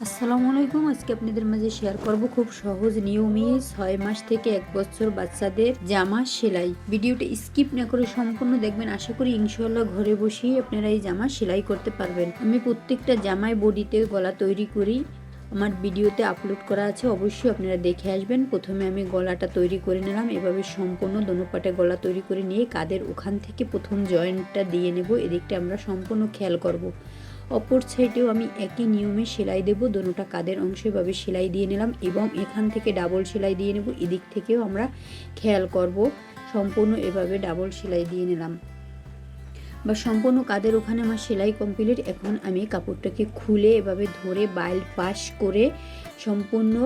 আসসালামু আলাইকুম। আজকে আপনাদের মাঝে শেয়ার করব খুব সহজ নিয়মে 6 মাস থেকে 1 বছর বাচ্চাদের জামা সেলাই। ভিডিওটা স্কিপ না করে সম্পূর্ণ দেখবেন। আশা করি ইনশাআল্লাহ ঘরে বসেই আপনারা এই জামা সেলাই করতে পারবেন। আমি প্রত্যেকটা জামায় বডিতে গলা তৈরি করি, আমার ভিডিওতে আপলোড করা আছে, অবশ্যই আপনারা দেখে আসবেন। প্রথমে আমি গলাটা তৈরি করে নিলাম, এভাবে সম্পূর্ণ দোনো পাটে গলা তৈরি করে নিয়ে কাঁধের ওখান থেকে প্রথম জয়েন্টটা দিয়ে নেব। এদিকটা আমরা সম্পূর্ণ খেয়াল করব। অপর সাইডেও আমি একই নিয়মে সেলাই দেব, দোনোটা কাঁধের অংশে এভাবে সেলাই দিয়ে নিলাম এবং এখান থেকে ডাবল সেলাই দিয়ে নেব। এদিক থেকেও আমরা খেয়াল করব, সম্পূর্ণ এভাবে ডাবল সেলাই দিয়ে নিলাম। বা সম্পূর্ণ কাঁধের ওখানে আমার সেলাই কমপ্লিট। এখন আমি কাপড়টাকে খুলে এভাবে ধরে বাইল পাশ করে সম্পূর্ণ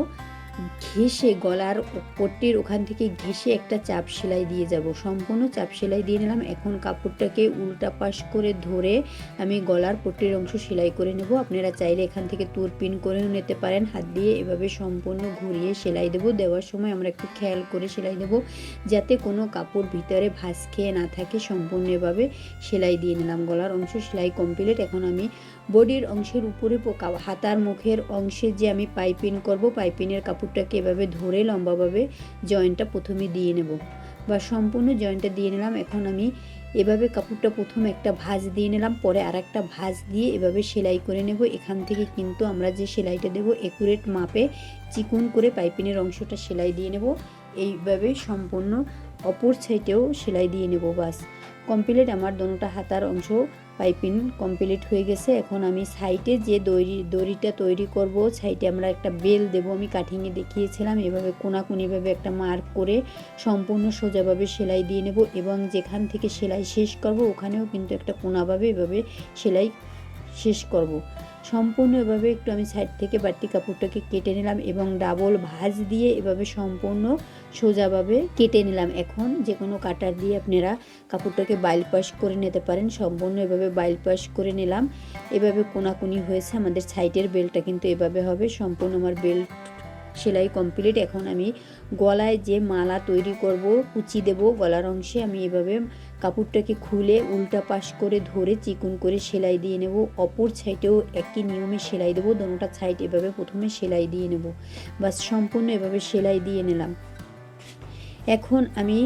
ঘেঁষে গলার পট্টির ওখান থেকে ঘেঁষে একটা চাপ সেলাই দিয়ে যাব। সম্পূর্ণ চাপ সেলাই দিয়ে নিলাম। এখন কাপড়টাকে উল্টা পাশ করে ধরে আমি গলার পট্টির অংশ সেলাই করে নেব। আপনারা চাইলে এখান থেকে তুর পিন করেও নিতে পারেন। হাত দিয়ে এভাবে সম্পূর্ণ ঘুরিয়ে সেলাই দেব। দেওয়ার সময় আমরা একটু খেয়াল করে সেলাই দেব যাতে কোনো কাপড় ভিতরে ভাঁজ খেয়ে না থাকে। সম্পূর্ণ এভাবে সেলাই দিয়ে নিলাম। গলার অংশ সেলাই কমপ্লিট। এখন আমি বডির অংশের উপরে হাতার মুখের অংশে যে আমি পাইপিং করব, পাইপিংয়ের কাপড়টাকে এভাবে ধরে লম্বাভাবে জয়েন্টটা প্রথমে দিয়ে নেব বা সম্পূর্ণ জয়েন্টটা দিয়ে নিলাম। এখন আমি এভাবে কাপড়টা প্রথমে একটা ভাঁজ দিয়ে নিলাম, পরে আর একটা ভাঁজ দিয়ে এভাবে সেলাই করে নেব। এখান থেকে কিন্তু আমরা যে সেলাইটা দেব একুরেট মাপে চিকন করে পাইপিংয়ের অংশটা সেলাই দিয়ে নেব। এইভাবে সম্পূর্ণ অপর সাইডেও সেলাই দিয়ে নেব। বাস কমপ্লিট। আমার দোনোটা হাতার অংশ পাইপিং কমপ্লিট হয়ে গেছে। এখন আমি সাইডে যে দড়িটা তৈরি করব, সাইডে আমরা একটা বেল দেব। আমি কাটিংয়ে দেখিয়েছিলাম, এভাবে কোনাকুনিভাবে একটা মার্ক করে সম্পূর্ণ সোজাভাবে সেলাই দিয়ে নেব এবং যেখান থেকে সেলাই শেষ করব ওখানেও কিন্তু একটা কোনাভাবে এভাবে সেলাই শেষ করব। সম্পূর্ণ এভাবে একটু আমি সাইড থেকে বাড়তি কাপড়টাকে কেটে নিলাম এবং ডাবল ভাঁজ দিয়ে এভাবে সম্পূর্ণ সোজাভাবে কেটে নিলাম। এখন যে কোনো কাটার দিয়ে আপনারা কাপড়টাকে বাইলপাস করে নিতে পারেন। সম্পূর্ণ এভাবে বাইলপাস করে নিলাম। এভাবে কোনাকুনি হয়েছে। আমাদের সাইডের বেলটা কিন্তু এভাবে হবে। সম্পূর্ণ আমার বেল্ট সেলাই কমপ্লিট। এখন আমি গলায় যে মালা তৈরি করব, কুচি দেব গলার অংশে, আমি এভাবে কাপড়টাকে খুলে উল্টা পাশ করে ধরে চিকন করে সেলাই দিয়ে নেব। অপর সাইডেও একই নিয়মে সেলাই দেব। দোনোটা সাইড এভাবে প্রথমে সেলাই দিয়ে নেব। বাস সম্পূর্ণ এভাবে সেলাই দিয়ে নিলাম। এখন আমি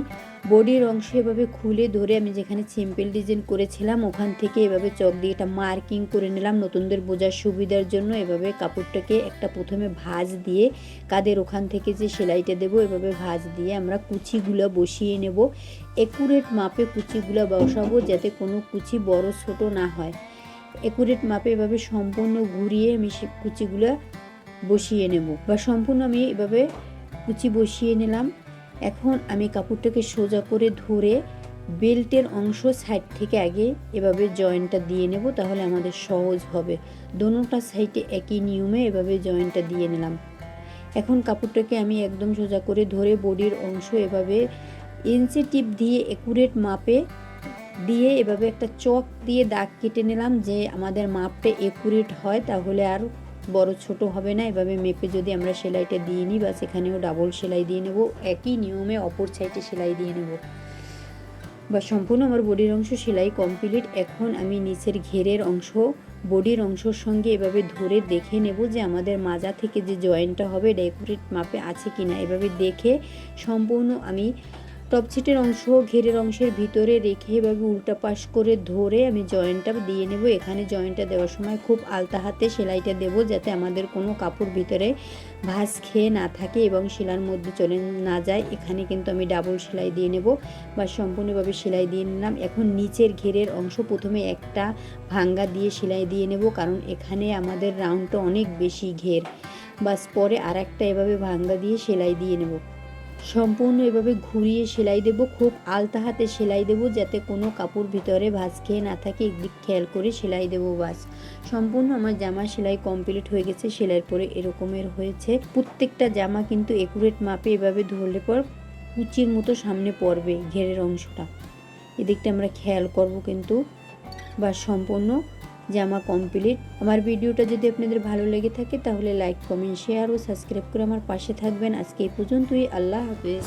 বডির অংশ এভাবে খুলে ধরে আমি যেখানে সিম্পল ডিজাইন করেছিলাম ওখান থেকে এভাবে চক দিয়ে এটা মার্কিং করে নিলাম নতুনদের বোঝার সুবিধার জন্য। এভাবে কাপড়টাকে একটা প্রথমে ভাঁজ দিয়ে কাঁধের ওখান থেকে যে সেলাইটা দেব এভাবে ভাঁজ দিয়ে আমরা কুচিগুলো বসিয়ে নেব। একুরেট মাপে কুচিগুলো বসাবো যাতে কোনো কুচি বড় ছোট না হয়। একুরেট মাপে এভাবে সম্পূর্ণ ঘুরিয়ে আমি সে কুচিগুলো বসিয়ে নেব বা সম্পূর্ণ আমি এভাবে কুচি বসিয়ে নিলাম। এখন আমি কাপড়টাকে সোজা করে ধরে বেল্টের অংশ সাইড থেকে আগে এভাবে জয়েন্টটা দিয়ে নেব, তাহলে আমাদের সহজ হবে। দোনোটা সাইডে একই নিয়মে এভাবে জয়েন্টটা দিয়ে নিলাম। এখন কাপড়টাকে আমি একদম সোজা করে ধরে বডির অংশ এভাবে ইঞ্চি টিপ দিয়ে একুরেট মাপে দিয়ে এভাবে একটা চক দিয়ে দাগ কেটে নিলাম যে আমাদের মাপটা একুরেট হয়, তাহলে আর বড় ছোট হবে না। এভাবে মেপে যদি আমরা সেলাইটা দিয়ে নিই বা সেখানেও ডাবল সেলাই দিয়ে নেব, একই নিয়মে অপর সাইডে সেলাই দিয়ে নেব। বা সম্পূর্ণ আমার বডির অংশ সেলাই কমপ্লিট। এখন আমি নিচের ঘেরের অংশ বডির অংশের সঙ্গে এভাবে ধরে দেখে নেব যে আমাদের মাজা থেকে যে জয়েন্টটা হবে একুরেট মাপে আছে কিনা। এভাবে দেখে সম্পূর্ণ আমি টপ সিটের অংশ ঘেরের অংশের ভিতরে রেখে এভাবে উল্টা পাশ করে ধরে আমি জয়েন্টটা দিয়ে নেব। এখানে জয়েন্টটা দেওয়ার সময় খুব আলতা হাতে সেলাইটা দেব যাতে আমাদের কোনো কাপড় ভিতরে ভাঁজ খেয়ে না থাকে এবং সেলাইয়ের মধ্যে চলে না যায়। এখানে কিন্তু আমি ডাবল সেলাই দিয়ে নেব বা সম্পূর্ণভাবে সেলাই দিয়ে নিলাম। এখন নিচের ঘেরের অংশ প্রথমে একটা ভাঙ্গা দিয়ে সেলাই দিয়ে নেব, কারণ এখানে আমাদের রাউন্ডটা অনেক বেশি ঘের। বাস পরে আর একটা এভাবে ভাঙ্গা দিয়ে সেলাই দিয়ে নেব। সম্পূর্ণ এভাবে ঘুরিয়ে সেলাই দেব, খুব আলতা হাতে সেলাই দেব যাতে কোনো কাপড় ভিতরে ভাঁজ খেয়ে না থাকে। একদিক খেয়াল করে সেলাই দেব। বাস সম্পূর্ণ আমার জামা সেলাই কমপ্লিট হয়ে গেছে। সেলাইয়ের পরে এরকমের হয়েছে। প্রত্যেকটা জামা কিন্তু একুরেট মাপে এভাবে ধরলে পর কুচির মতো সামনে পড়বে ঘেরের অংশটা, এদিকটা আমরা খেয়াল করব কিন্তু। বা সম্পূর্ণ জামা কমপ্লিট। আমার ভিডিওটা যদি আপনাদের ভালো লেগে থাকে তাহলে লাইক কমেন্ট শেয়ার ও সাবস্ক্রাইব করে আমার পাশে থাকবেন। আজকে এই পর্যন্তই। আল্লাহ হাফেজ।